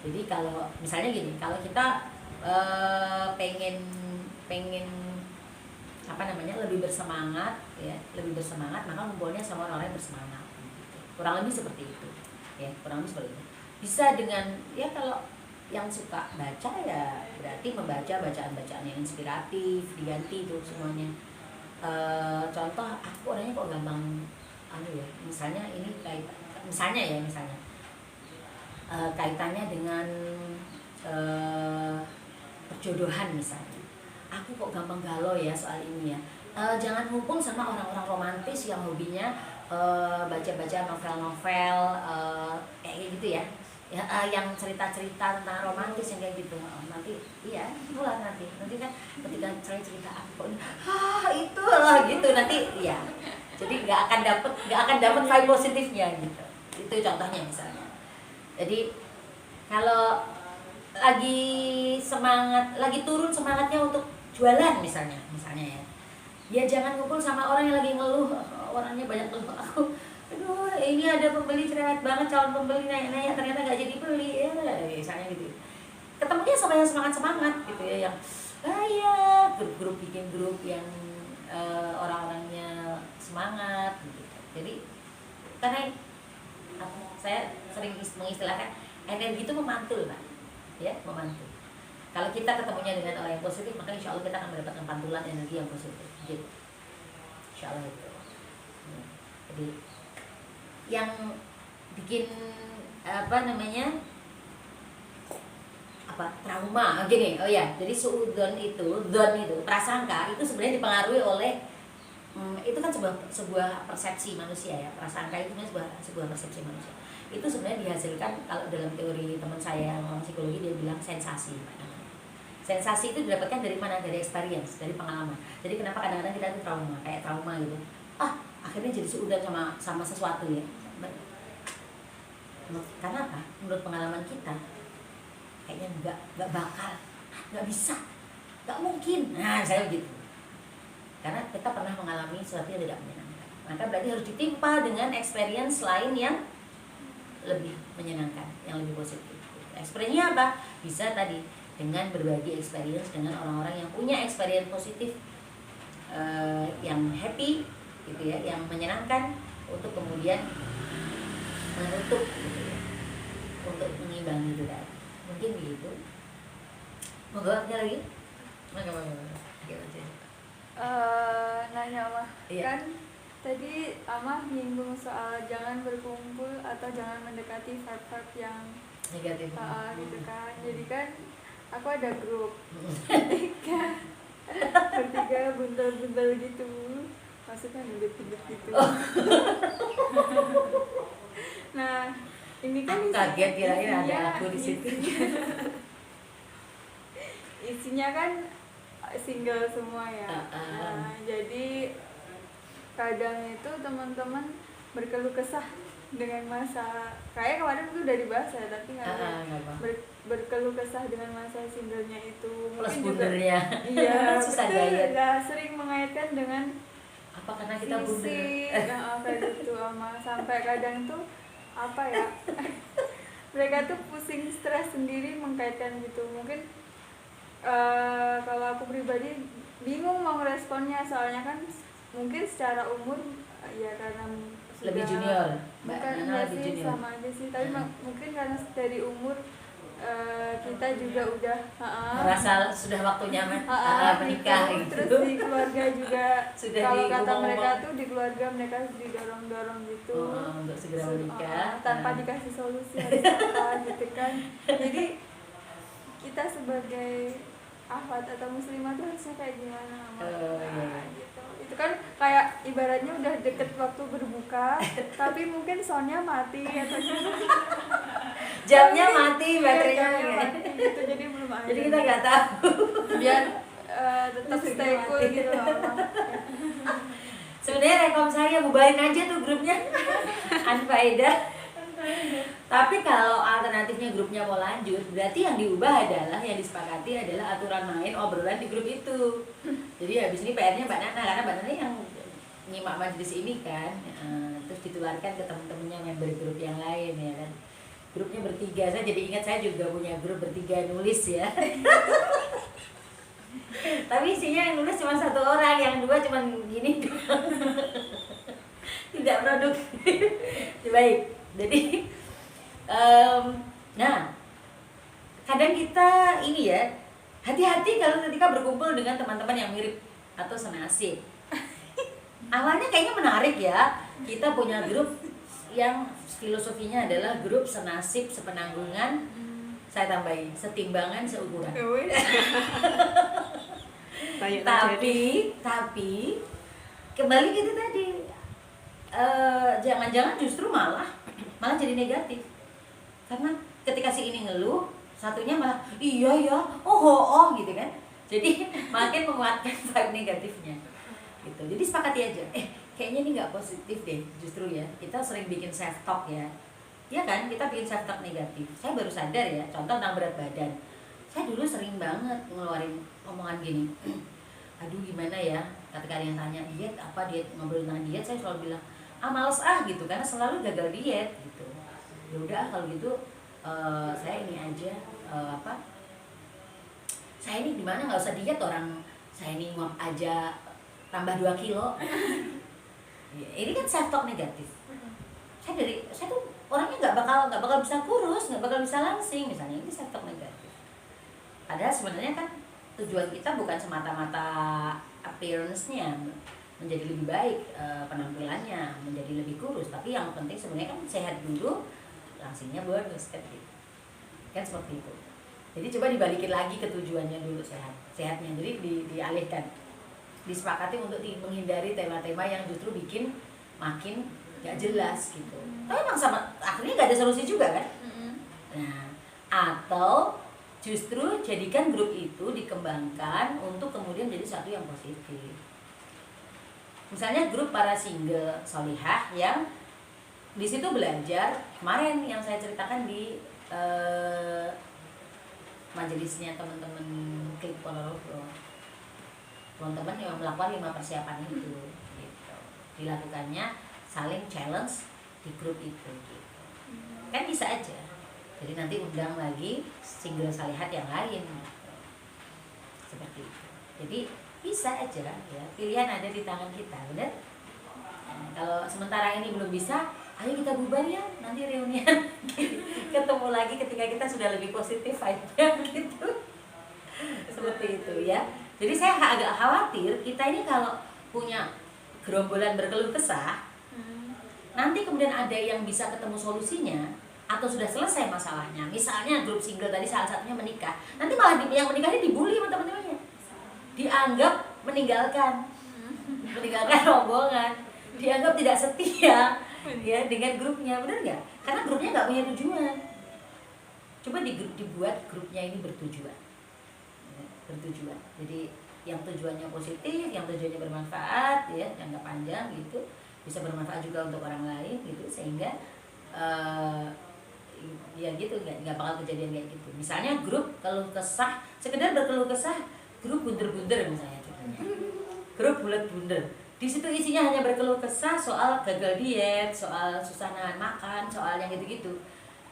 Jadi kalau misalnya gini, kalau kita pengen apa namanya, lebih bersemangat ya, maka ngumpulnya sama orang-orang yang bersemangat gitu. Kurang lebih seperti itu ya, bisa dengan ya, kalau yang suka baca ya berarti membaca bacaan-bacaan yang inspiratif, diganti tuh semuanya. Contoh aku orangnya kok gampang ya, misalnya ini misalnya kaitannya dengan perjodohan misalnya. Aku kok gampang galau ya soal ini ya. Jangan ngumpul sama orang-orang romantis yang hobinya baca-baca novel-novel kayak gitu ya. Yang cerita-cerita tentang romantis yang kayak gitu. Nanti iya, mulai nanti kan ketika cerita aku kok itu lah gitu nanti ya. Jadi nggak akan dapet vibe positifnya gitu. Itu contohnya misalnya. Jadi kalau lagi turun semangatnya untuk jualan misalnya ya jangan ngumpul sama orang yang lagi ngeluh, orangnya banyak ngeluh, aduh ini ada pembeli cerewet banget, calon pembeli nanya ternyata nggak jadi beli ya misalnya gitu. Ketemunya sama yang semangat gitu ya, yang grup bikin grup yang orang-orangnya semangat gitu. Jadi karena saya sering mengistilahkan energi itu memantul, Pak. Ya, memantul. Kalau kita ketemunya dengan orang yang positif, maka insya Allah kita akan mendapatkan pantulan energi yang positif. Gitu. Insya Allah itu. Jadi yang bikin trauma gini, jadi suudzon itu, prasangka itu sebenarnya dipengaruhi oleh itu kan sebuah persepsi manusia ya. Prasangka itu sebuah persepsi manusia. Itu sebenarnya dihasilkan, kalau dalam teori teman saya yang psikologi dia bilang sensasi. Sensasi itu didapatkan dari mana? Dari experience, dari pengalaman. Jadi kenapa kadang-kadang kita itu trauma gitu. Akhirnya jadi suudzon sama sesuatu ya. Karena apa? Menurut pengalaman kita kayaknya nggak bakal, nggak bisa, nggak mungkin. Nah, saya begitu. Karena kita pernah mengalami sesuatu yang tidak menyenangkan. Maka berarti harus ditimpa dengan experience lain yang lebih menyenangkan, yang lebih positif. Experience-nya apa? Bisa tadi dengan berbagi experience dengan orang-orang yang punya experience positif, yang happy gitu ya, yang menyenangkan, untuk kemudian menutup gitu ya, untuk mengimbangi itu tadi. Mungkin begitu. Monggo ada lagi? Monggo. Nanya Amah, kan tadi Amah nyinggung soal jangan berkumpul atau jangan mendekati vibe-vibe yang negatif gitu kan. Jadi kan aku ada grup bertiga buntel-buntel gitu, maksudnya gendut-gendut gitu. Nah ini kan kaget kirain ada aku di situ. Isinya kan single semua ya. Nah, jadi kadang itu teman-teman berkeluh kesah dengan masa, kayak kemarin itu udah dibahas ya, tapi berkeluh kesah dengan masa singlenya itu. Mungkin juga iya susah sering mengaitkan dengan apa, karena kita bunder kayak gitu, sampai kadang tuh mereka tuh pusing, stres sendiri mengkaitkan gitu. Mungkin kalau aku pribadi bingung mau responnya, soalnya kan mungkin secara umur ya karena lebih junior, bukan lebih junior. Sama aja sih, tapi mungkin karena dari umur kita juga udah merasa sudah waktunya menikah gitu. Terus di keluarga juga sudah, kalau kata mereka tuh di keluarga mereka didorong-dorong gitu untuk segera menikah tanpa dikasih solusi harus apa gitu kan. Jadi kita sebagai akhwat atau muslimah tuh harusnya kayak gimana gitu. Itu kan kayak ibaratnya udah deket waktu berbuka tapi mungkin soundnya mati atau jamnya mati, baterainya mati gitu, jadi belum ada. Jadi kita nggak tahu biar tetap stay cool gitu loh. Sebenarnya rekom saya bubarin aja tuh grupnya Anfaedah. Tapi kalau alternatifnya grupnya mau lanjut, berarti yang diubah adalah, yang disepakati adalah aturan main obrolan di grup itu. Jadi habis ini PR-nya Mbak Nana, karena Mbak Nana yang nyimak majelis ini kan, terus ditularkan ke teman-temannya member grup yang lain ya kan. Grupnya bertiga, saya jadi ingat saya juga punya grup bertiga nulis ya. Tapi isinya yang nulis cuma satu orang, yang dua cuma gini. Tidak produktif. Baik. Jadi, nah kadang kita ini ya, hati-hati kalau ketika berkumpul dengan teman-teman yang mirip atau senasib. Awalnya kayaknya menarik ya, kita punya grup yang filosofinya adalah grup senasib, sepenanggungan, saya tambahin setimbangan, seukuran. Tapi kembali gitu tadi, jangan-jangan justru malah jadi negatif, karena ketika si ini ngeluh, satunya malah iya ya, oh gitu kan, jadi makin menguatkan vibe negatifnya gitu. Jadi sepakati aja, kayaknya ini nggak positif deh justru ya. Kita sering bikin self talk ya kan, kita bikin self talk negatif. Saya baru sadar ya, contoh tentang berat badan, saya dulu sering banget ngeluarin omongan gini, aduh gimana ya, ketika ada yang tanya diet apa, diet, ngobrol tentang diet, saya selalu bilang males gitu, karena selalu gagal diet gitu. Ya udah kalau gitu saya ini aja, saya ini gimana, nggak usah diet, orang saya ini nguap aja tambah 2 kilo. Ini kan self talk negatif. Saya tuh orangnya nggak bakal bisa kurus, nggak bakal bisa langsing misalnya, ini self talk negatif. Padahal sebenarnya kan tujuan kita bukan semata-mata appearance-nya menjadi lebih baik, penampilannya menjadi lebih kurus, tapi yang penting sebenarnya kan sehat dulu, langsingnya bonus kan gitu. Kan seperti itu. Jadi coba dibalikin lagi ke tujuannya dulu, sehatnya. Jadi dialihkan, disepakati untuk menghindari tema-tema yang justru bikin makin gak jelas gitu. Tapi emang sama akhirnya gak ada solusi juga kan. Nah, atau justru jadikan grup itu dikembangkan untuk kemudian jadi satu yang positif. Misalnya grup para single solihah yang di situ belajar kemarin yang saya ceritakan di majelisnya teman-teman Klik Ponorogo, teman-teman yang melakukan 5 persiapan itu gitu. Dilakukannya saling challenge di grup itu gitu. Kan bisa aja, jadi nanti undang lagi single salihat yang lain gitu. Seperti itu. Jadi bisa aja ya, pilihan ada di tangan kita, benar? Nah, kalau sementara ini belum bisa, ayo kita bubar ya, nanti reunian ketemu lagi ketika kita sudah lebih positif vibe-nya gitu. Seperti itu ya. Jadi saya agak khawatir kita ini kalau punya gerombolan berkeluh kesah, nanti kemudian ada yang bisa ketemu solusinya atau sudah selesai masalahnya. Misalnya grup single tadi salah satunya menikah, nanti malah yang menikahnya dibully sama teman-temannya, dianggap meninggalkan rombongan, dianggap tidak setia ya dengan grupnya, benar nggak? Karena grupnya nggak punya tujuan. Coba dibuat grupnya ini bertujuan. Jadi yang tujuannya positif, yang tujuannya bermanfaat ya, yang nggak panjang gitu, bisa bermanfaat juga untuk orang lain gitu, sehingga ya gitu, nggak bakal kejadian kayak gitu. Misalnya grup keluh kesah, sekedar berkeluh kesah, grup bunder-bunder misalnya contohnya, grup bulat-bunder, di situ isinya hanya berkeluh kesah soal gagal diet, soal susah nahan makan, soal yang gitu-gitu,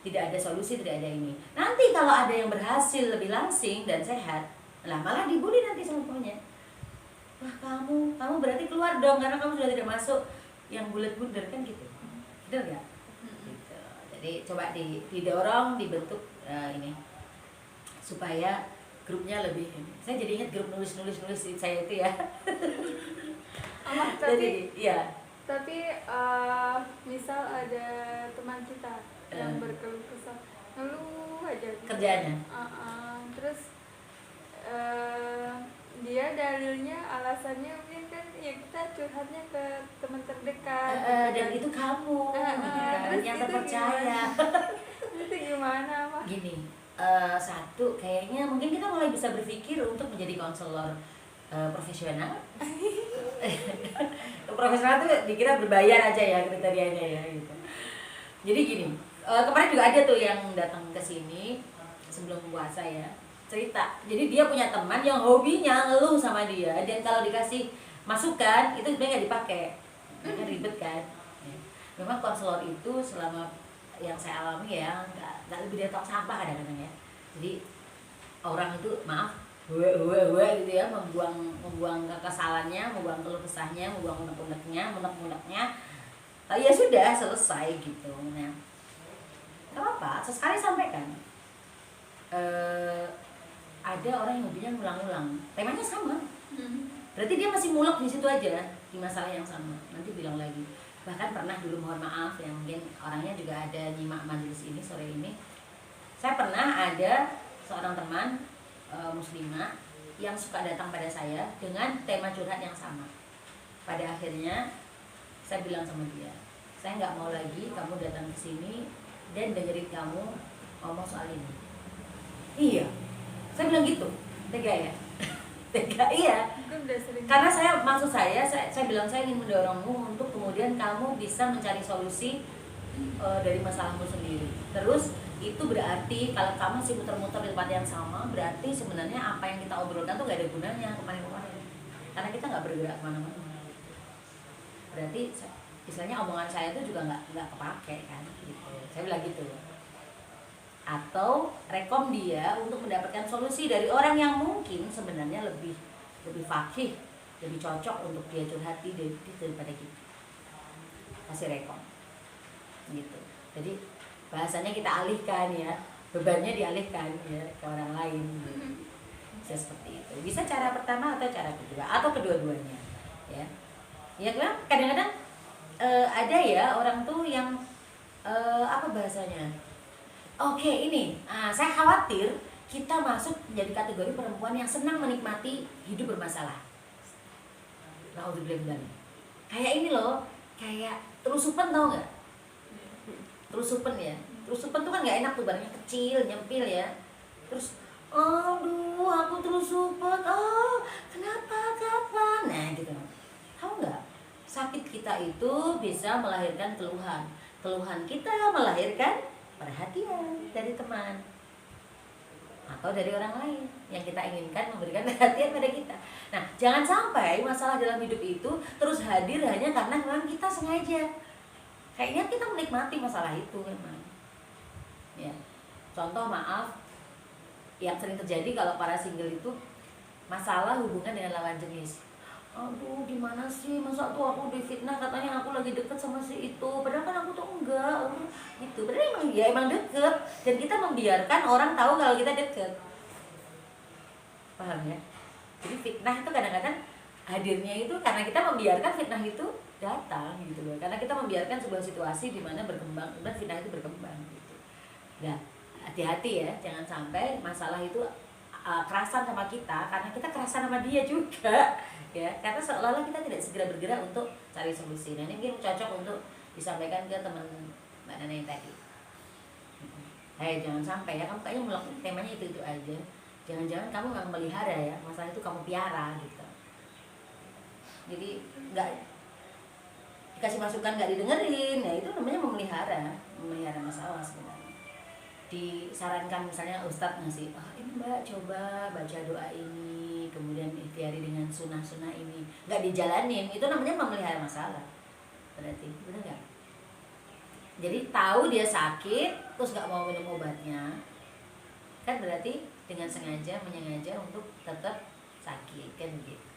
tidak ada solusi, tidak ada ini. Nanti kalau ada yang berhasil lebih langsing dan sehat, lah malah dibully nanti sama temannya. Wah kamu berarti keluar dong karena kamu sudah tidak masuk yang bulat-bunder kan gitu. Betul nggak? Gitu. Jadi coba didorong, dibentuk ini supaya grupnya lebih. Saya jadi ingat grup nulis saya itu ya. Tapi ya. Tapi misal ada teman kita yang berkeluh kesah, ngeluh aja gitu. Kerjanya. Terus dia dalilnya, alasannya mungkin kan ya kita curhatnya ke teman terdekat dan itu kamu yang terpercaya. Itu gimana Pak? Gini, satu kayaknya mungkin kita mulai bisa berpikir untuk menjadi konselor profesional. Profesional tuh dikira berbayar aja ya kriterianya ya gitu. Jadi gini, kemarin juga ada tuh yang datang ke sini sebelum puasa ya, cerita. Jadi dia punya teman yang hobinya ngeluh sama dia, dan kalau dikasih masukan itu sebenarnya nggak dipakai, karena ribet kan. Memang konselor itu selama yang saya alami ya nggak lebih dari tong sampah kadang-kadang ya. Jadi orang itu maaf gitu ya, membuang kekesalannya, membuang keluh kesahnya, membuang unek-uneknya, ya sudah selesai gitu. Nah, nggak apa-apa, sesekali sampaikan. ada orang yang hobinya ngulang-ulang, temanya sama, berarti dia masih mulek di situ aja di masalah yang sama, nanti bilang lagi. Bahkan pernah dulu, mohon maaf yang mungkin orangnya juga ada nyimak majelis ini sore ini, saya pernah ada seorang teman muslimah yang suka datang pada saya dengan tema curhat yang sama. Pada akhirnya saya bilang sama dia, saya nggak mau lagi kamu datang ke sini dan dengerin kamu ngomong soal ini. Iya, saya bilang gitu. Tega ya? Tega, iya. Karena maksud saya bilang saya ingin mendorongmu untuk kemudian kamu bisa mencari solusi dari masalahmu sendiri. Terus itu berarti kalau kamu masih muter-muter di tempat yang sama, berarti sebenarnya apa yang kita obrolkan tuh gak ada gunanya kemarin-kemarin, karena kita nggak bergerak kemana-mana. Berarti istilahnya omongan saya itu juga nggak kepake kan, gitu. Saya bilang gitu. Atau rekom dia untuk mendapatkan solusi dari orang yang mungkin sebenarnya lebih fakih, lebih cocok untuk dia curhati daripada kita. Kasih rekom, gitu. Jadi bahasanya kita alihkan ya, bebannya dialihkan ya ke orang lain. Bisa seperti itu. Bisa cara pertama atau cara kedua atau kedua-duanya, ya. Ya kan kadang-kadang ada ya orang tuh yang apa bahasanya? Oke, ini saya khawatir kita masuk menjadi kategori perempuan yang senang menikmati hidup bermasalah. Naudzubillah. Kayak ini loh, kayak terusupan, tau nggak? Terusupan ya. Terusupan tuh kan nggak enak tuh, barangnya kecil, nyempil ya. Terus, aduh, aku terusupan. Oh, kenapa? Kapan? Nah, gitu. Tahu nggak? Sakit kita itu bisa melahirkan keluhan. Keluhan kita melahirkan perhatian dari teman atau dari orang lain yang kita inginkan memberikan perhatian pada kita. Nah, jangan sampai masalah dalam hidup itu terus hadir hanya karena memang kita sengaja. Kayaknya kita menikmati masalah itu memang. Ya. Contoh maaf yang sering terjadi kalau para single itu masalah hubungan dengan lawan jenis. Aduh, gimana sih, masa tuh aku difitnah katanya aku lagi deket sama si itu, padahal kan aku tuh enggak, gitu. Padahal emang deket, dan kita membiarkan orang tahu kalau kita deket. Paham ya? Jadi fitnah itu kadang-kadang hadirnya itu karena kita membiarkan fitnah itu datang gitu loh. Karena kita membiarkan sebuah situasi di mana berkembang, dan fitnah itu berkembang gitu. Nah, hati-hati ya, jangan sampai masalah itu kerasan sama kita karena kita kerasan sama dia juga. Ya, karena seolah-olah kita tidak segera bergerak untuk cari solusi. Nah, ini mungkin cocok untuk disampaikan ke teman Mbak Nana yang tadi. Hei, jangan sampai ya, kamu kayaknya melakukan temanya itu aja. Jangan-jangan kamu nggak melihara ya, masalah itu kamu piara gitu. Jadi nggak dikasih masukan nggak didengerin, ya itu namanya memelihara masalah sebenarnya. Disarankan misalnya Ustadz ngasih, ini Mbak coba baca doa ini, kemudian ikhtiari dengan sunnah-sunnah ini, nggak dijalanin, itu namanya memelihara masalah. Berarti benar nggak? Jadi tahu dia sakit terus nggak mau minum obatnya, kan berarti dengan menyengaja untuk tetap sakit, kan begitu.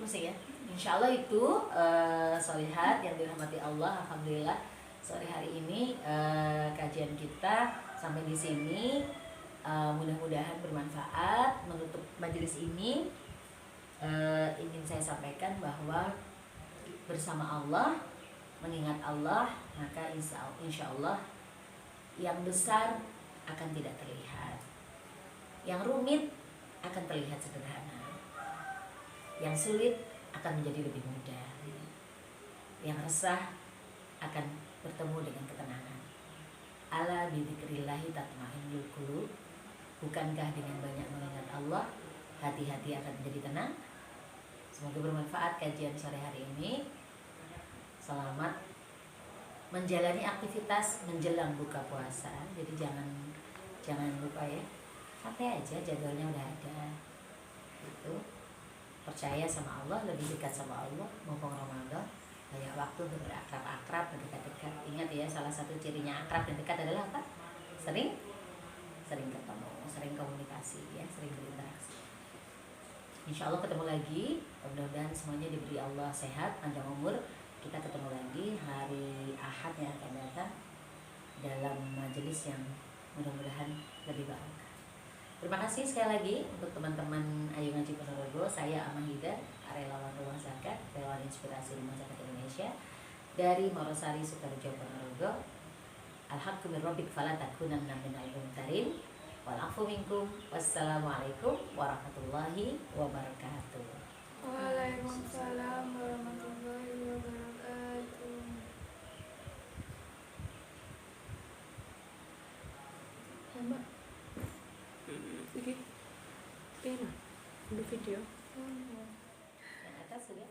Mesti ya. Insya Allah itu sholihat yang dirahmati Allah. Alhamdulillah sore hari ini kajian kita sampai di sini. Mudah-mudahan bermanfaat. Menutup majelis ini ingin saya sampaikan bahwa bersama Allah, mengingat Allah, maka insya Allah yang besar akan tidak terlihat, yang rumit akan terlihat sederhana, yang sulit akan menjadi lebih mudah, yang resah akan bertemu dengan ketenangan. Ala bidzikrillahi tatma'innul qulub. Bukankah dengan banyak mengingat Allah hati-hati akan menjadi tenang? Semoga bermanfaat kajian sore hari ini. Selamat menjalani aktivitas menjelang buka puasa. Jadi jangan lupa ya, santai aja, jadwalnya udah ada. Itu percaya sama Allah, lebih dekat sama Allah. Mumpung Ramadan, banyak waktu untuk berakrab-akrab, berdekat-dekat. Ingat ya, salah satu cirinya akrab dan dekat adalah apa? Sering ketemu, sering komunikasi ya, sering berinteraksi. Insya Allah ketemu lagi. Mudah-mudahan semuanya diberi Allah sehat, panjang umur. Kita ketemu lagi hari Ahad yang akan datang dalam majelis yang mudah-mudahan lebih baik. Terima kasih sekali lagi untuk teman-teman Ayo Ngaji Ponorogo. Saya Amah Hida, relawan Rumah Zakat, relawan inspirasi Rumah Zakat Indonesia dari Morosari, Sukoharjo, Ponorogo. Alhaqqu min rabbik fala takunanna minal mumtarin. Wal afu minkum. Wassalamualaikum warahmatullahi wabarakatuh. Waalaikumsalam warahmatullahi wabarakatuh. Mbak. Oke. Pena. Udah video. Oh, ya. Yang atas sudah.